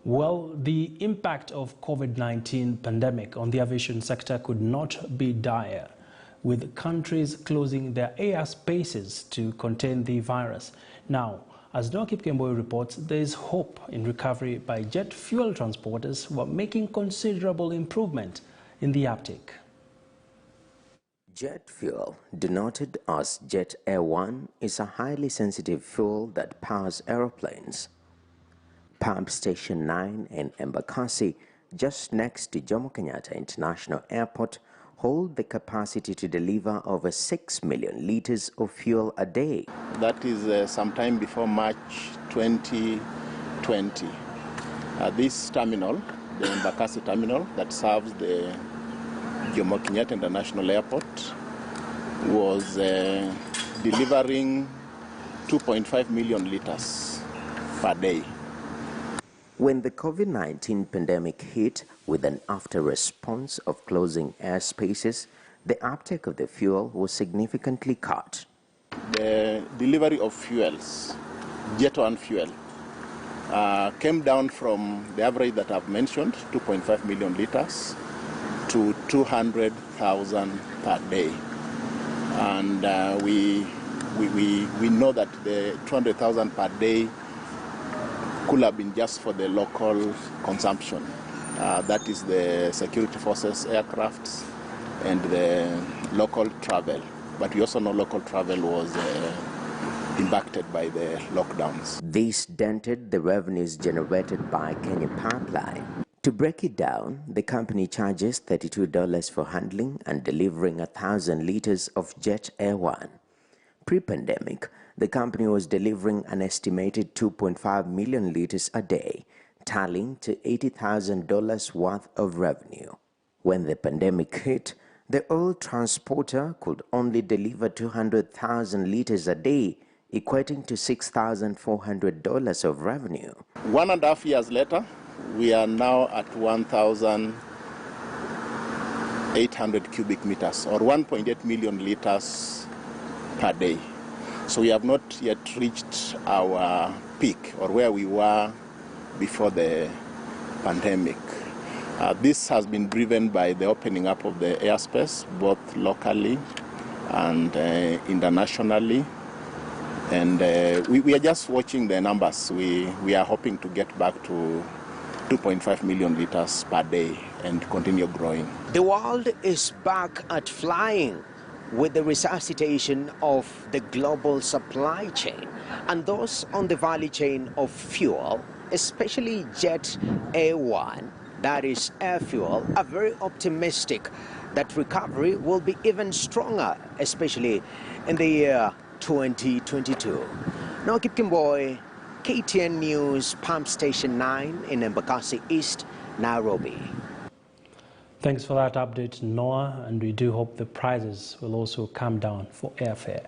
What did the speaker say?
Well, the impact of COVID-19 pandemic on the aviation sector could not be dire, with countries closing their airspaces to contain the virus. Now, as Noah Kipkemboi reports, there is hope in recovery by jet fuel transporters who are making considerable improvement in the uptake. Jet fuel, denoted as Jet Air 1, is a highly sensitive fuel that powers aeroplanes. Pump Station 9 in Embakasi, just next to Jomo Kenyatta International Airport, hold the capacity to deliver over 6 million liters of fuel a day. That is sometime before March 2020. This terminal, the Embakasi terminal that serves the Jomo Kenyatta International Airport, was delivering 2.5 million liters per day. When the COVID-19 pandemic hit with an after-response of closing airspaces, the uptake of the fuel was significantly cut. The delivery of fuels, Jet 1 fuel, came down from the average that I've mentioned, 2.5 million liters, to 200,000 per day. And we know that the 200,000 per day could have been just for the local consumption. That is the security forces aircrafts and the local travel. But we also know local travel was impacted by the lockdowns. This dented the revenues generated by Kenya Pipeline. To break it down, the company charges $32 for handling and delivering 1,000 liters of Jet Air 1. Pre-pandemic, the company was delivering an estimated 2.5 million liters a day, tallying to $80,000 worth of revenue. When the pandemic hit, the oil transporter could only deliver 200,000 liters a day, equating to $6,400 of revenue. 1.5 years later, we are now at 1,800 cubic meters, or 1.8 million liters per day. So we have not yet reached our peak, or where we were before the pandemic. This has been driven by the opening up of the airspace, both locally and internationally. And we are just watching the numbers. We are hoping to get back to 2.5 million liters per day and continue growing. The world is back at flying with the resuscitation of the global supply chain, and those on the value chain of fuel, especially Jet Air 1, that is air fuel, are very optimistic that recovery will be even stronger, especially in the year 2022. Now, Kipkemboi, KTN News, Pump Station 9 in Embakasi East, Nairobi. Thanks for that update, Noah, and we do hope the prices will also come down for airfare.